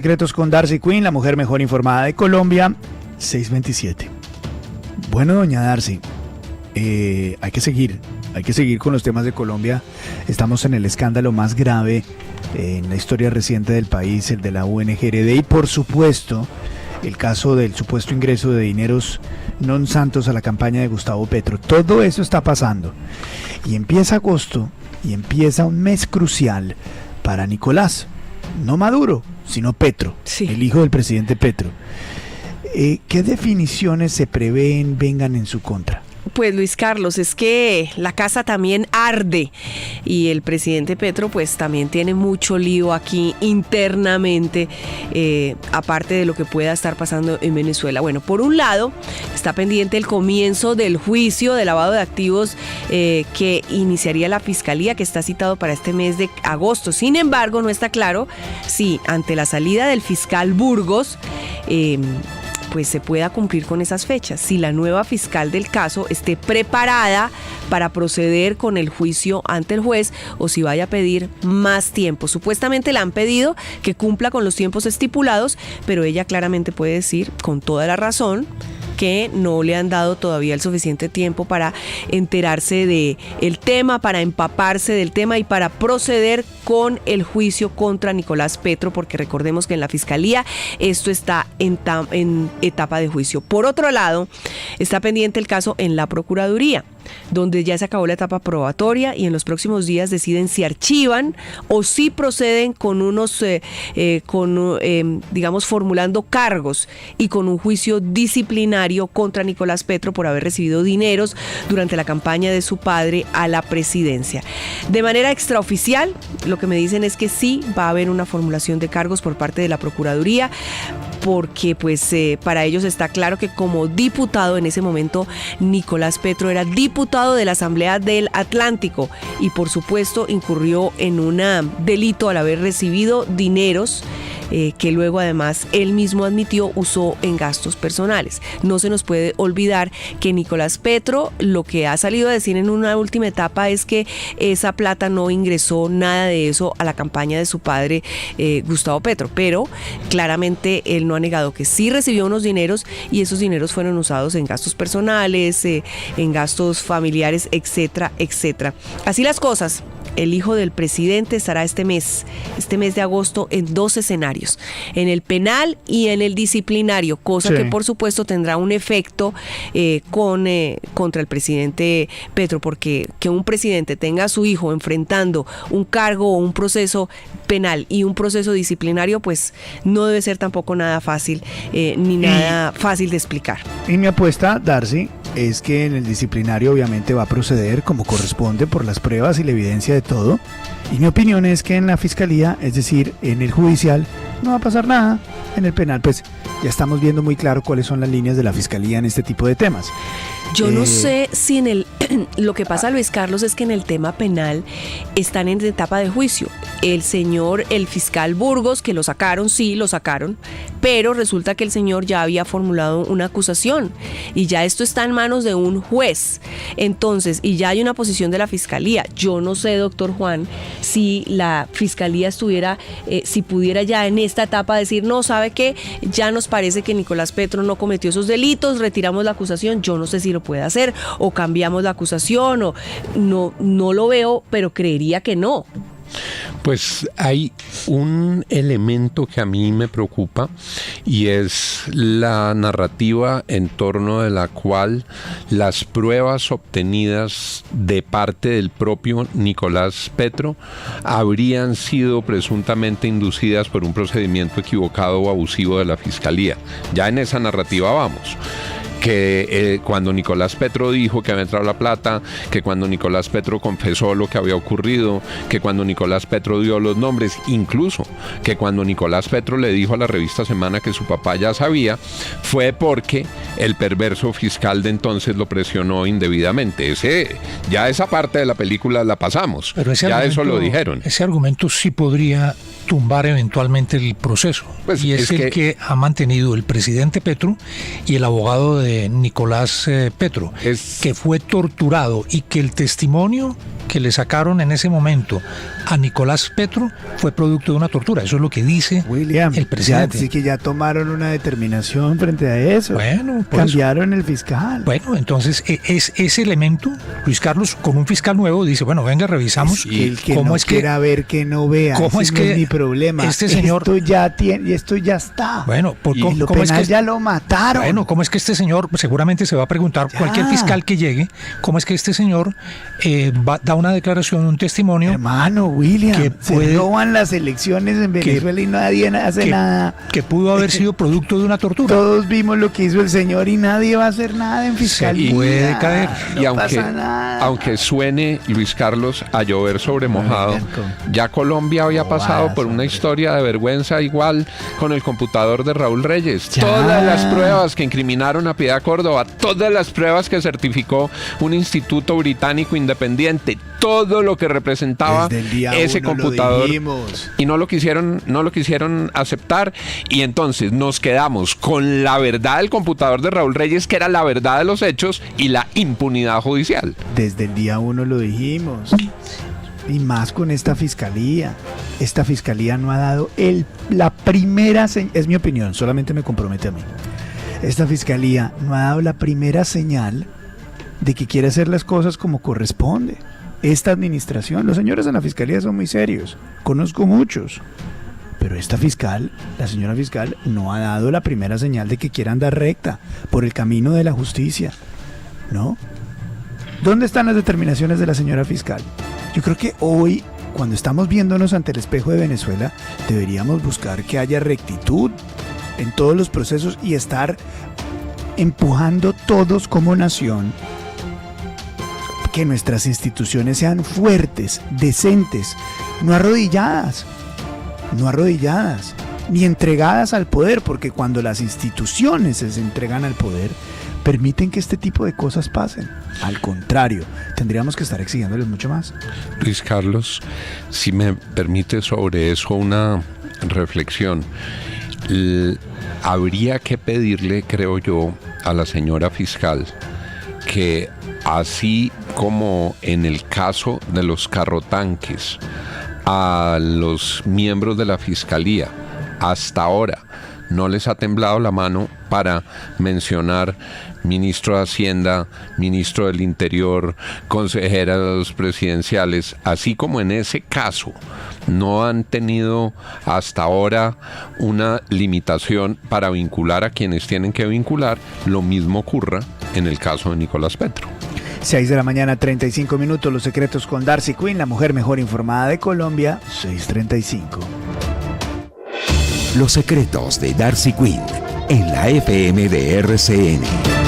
Secretos con Darcy Quinn, la mujer mejor informada de Colombia, 6:27. Bueno, doña Darcy, hay que seguir con los temas de Colombia. Estamos en el escándalo más grave en la historia reciente del país, el de la UNGRD, y por supuesto, el caso del supuesto ingreso de dineros non santos a la campaña de Gustavo Petro. Todo eso está pasando. Y empieza agosto, y empieza un mes crucial para Nicolás. No Maduro, sino Petro, sí, el hijo del presidente Petro. ¿Qué definiciones se prevén vengan en su contra? Pues Luis Carlos, es que la casa también arde y el presidente Petro pues también tiene mucho lío aquí internamente, aparte de lo que pueda estar pasando en Venezuela. Bueno, por un lado está pendiente el comienzo del juicio de lavado de activos que iniciaría la Fiscalía, que está citado para este mes de agosto. Sin embargo, no está claro si ante la salida del fiscal Burgos pues se pueda cumplir con esas fechas, si la nueva fiscal del caso esté preparada para proceder con el juicio ante el juez o si vaya a pedir más tiempo. Supuestamente le han pedido que cumpla con los tiempos estipulados, pero ella claramente puede decir, con toda la razón, que no le han dado todavía el suficiente tiempo para enterarse del tema, para empaparse del tema y para proceder con el juicio contra Nicolás Petro, porque recordemos que en la Fiscalía esto está en etapa de juicio. Por otro lado, está pendiente el caso en la Procuraduría, donde ya se acabó la etapa probatoria y en los próximos días deciden si archivan o si proceden con digamos, formulando cargos y con un juicio disciplinario contra Nicolás Petro por haber recibido dineros durante la campaña de su padre a la presidencia. De manera extraoficial, lo que me dicen es que sí va a haber una formulación de cargos por parte de la Procuraduría, porque pues para ellos está claro que como diputado en ese momento Nicolás Petro era diputado de la Asamblea del Atlántico y por supuesto incurrió en un delito al haber recibido dineros que luego además él mismo admitió usó en gastos personales. No se nos puede olvidar que Nicolás Petro lo que ha salido a decir en una última etapa es que esa plata no ingresó nada de eso a la campaña de su padre Gustavo Petro, pero claramente él no ha negado que sí recibió unos dineros y esos dineros fueron usados en gastos personales, en gastos familiares, etcétera, etcétera. Así las cosas. El hijo del presidente estará este mes de agosto en dos escenarios, en el penal y en el disciplinario, cosa que por supuesto tendrá un efecto contra el presidente Petro, porque que un presidente tenga a su hijo enfrentando un cargo o un proceso penal y un proceso disciplinario, pues no debe ser tampoco nada fácil ni nada fácil de explicar. Y mi apuesta, Darcy, es que en el disciplinario obviamente va a proceder como corresponde por las pruebas y la evidencia de todo. Y mi opinión es que en la Fiscalía, es decir, en el judicial, no va a pasar nada. En el penal, pues ya estamos viendo muy claro cuáles son las líneas de la Fiscalía en este tipo de temas. Yo no sé si lo que pasa, Luis Carlos, es que en el tema penal están en etapa de juicio. El fiscal Burgos, que lo sacaron, pero resulta que el señor ya había formulado una acusación y ya esto está en manos de un juez. Entonces, y ya hay una posición de la Fiscalía. Yo no sé, doctor Juan, si la Fiscalía estuviera, si pudiera ya en esta etapa decir, no, ¿sabe qué? Ya nos parece que Nicolás Petro no cometió esos delitos, retiramos la acusación. Yo no sé si lo puede hacer o cambiamos la acusación o no lo veo, pero creería que no. Pues hay un elemento que a mí me preocupa y es la narrativa en torno de la cual las pruebas obtenidas de parte del propio Nicolás Petro habrían sido presuntamente inducidas por un procedimiento equivocado o abusivo de la Fiscalía. Ya en esa narrativa vamos. Que cuando Nicolás Petro dijo que había entrado la plata, que cuando Nicolás Petro confesó lo que había ocurrido, que cuando Nicolás Petro dio los nombres, incluso que cuando Nicolás Petro le dijo a la revista Semana que su papá ya sabía, fue porque el perverso fiscal de entonces lo presionó indebidamente. Ya esa parte de la película la pasamos, pero ya eso lo dijeron. Ese argumento sí podría tumbar eventualmente el proceso, pues y es el que ha mantenido el presidente Petro y el abogado de de Nicolás Petro, que fue torturado y que el testimonio que le sacaron en ese momento a Nicolás Petro fue producto de una tortura. Eso es lo que dice William, el presidente. Sí que ya tomaron una determinación frente a eso. Bueno, cambiaron el fiscal. Bueno, entonces ese elemento, Luis Carlos, con un fiscal nuevo, dice, bueno, venga, revisamos. Y el que cómo no es que quiera ver que no vea. ¿Cómo es no que es mi problema? este señor esto ya está. Bueno, y lo ¿cómo es penal que ya lo mataron? Bueno, ¿cómo es que este señor, seguramente se va a preguntar cualquier fiscal que llegue, cómo es que este señor da una declaración, un testimonio? Hermano, William, que se roban las elecciones en Venezuela y nadie hace nada. Que pudo haber sido producto de una tortura. Todos vimos lo que hizo el señor y nadie va a hacer nada en fiscalía. Puede caer. Y aunque suene, Luis Carlos, a llover sobre mojado, ya Colombia había pasado por una historia de vergüenza igual con el computador de Raúl Reyes. Ya. Todas las pruebas que incriminaron a Piedad Córdoba, todas las pruebas que certificó un instituto británico independiente, todo lo que representaba ese computador, y no lo quisieron aceptar, y entonces nos quedamos con la verdad del computador de Raúl Reyes, que era la verdad de los hechos, y la impunidad judicial. Desde el día 1 lo dijimos. Y más con esta fiscalía. Esta fiscalía no ha dado la primera señal, es mi opinión, solamente me compromete a mí. Esta fiscalía no ha dado la primera señal de que quiere hacer las cosas como corresponde. Esta administración, los señores en la fiscalía son muy serios, conozco muchos, pero esta fiscal, la señora fiscal, no ha dado la primera señal de que quiera andar recta por el camino de la justicia, ¿no? ¿Dónde están las determinaciones de la señora fiscal? Yo creo que hoy, cuando estamos viéndonos ante el espejo de Venezuela, deberíamos buscar que haya rectitud en todos los procesos y estar empujando todos como nación que nuestras instituciones sean fuertes, decentes, no arrodilladas, ni entregadas al poder, porque cuando las instituciones se entregan al poder, permiten que este tipo de cosas pasen. Al contrario, tendríamos que estar exigiéndoles mucho más. Luis Carlos, si me permite sobre eso una reflexión. Habría que pedirle, creo yo, a la señora fiscal que, así como en el caso de los carrotanques, a los miembros de la fiscalía hasta ahora no les ha temblado la mano para mencionar ministro de Hacienda, ministro del Interior, consejeros presidenciales, así como en ese caso no han tenido hasta ahora una limitación para vincular a quienes tienen que vincular, lo mismo ocurra en el caso de Nicolás Petro. 6 de la mañana, 35 minutos, Los Secretos con Darcy Quinn, la mujer mejor informada de Colombia, 6:35. Los Secretos de Darcy Quinn, en la FM de RCN.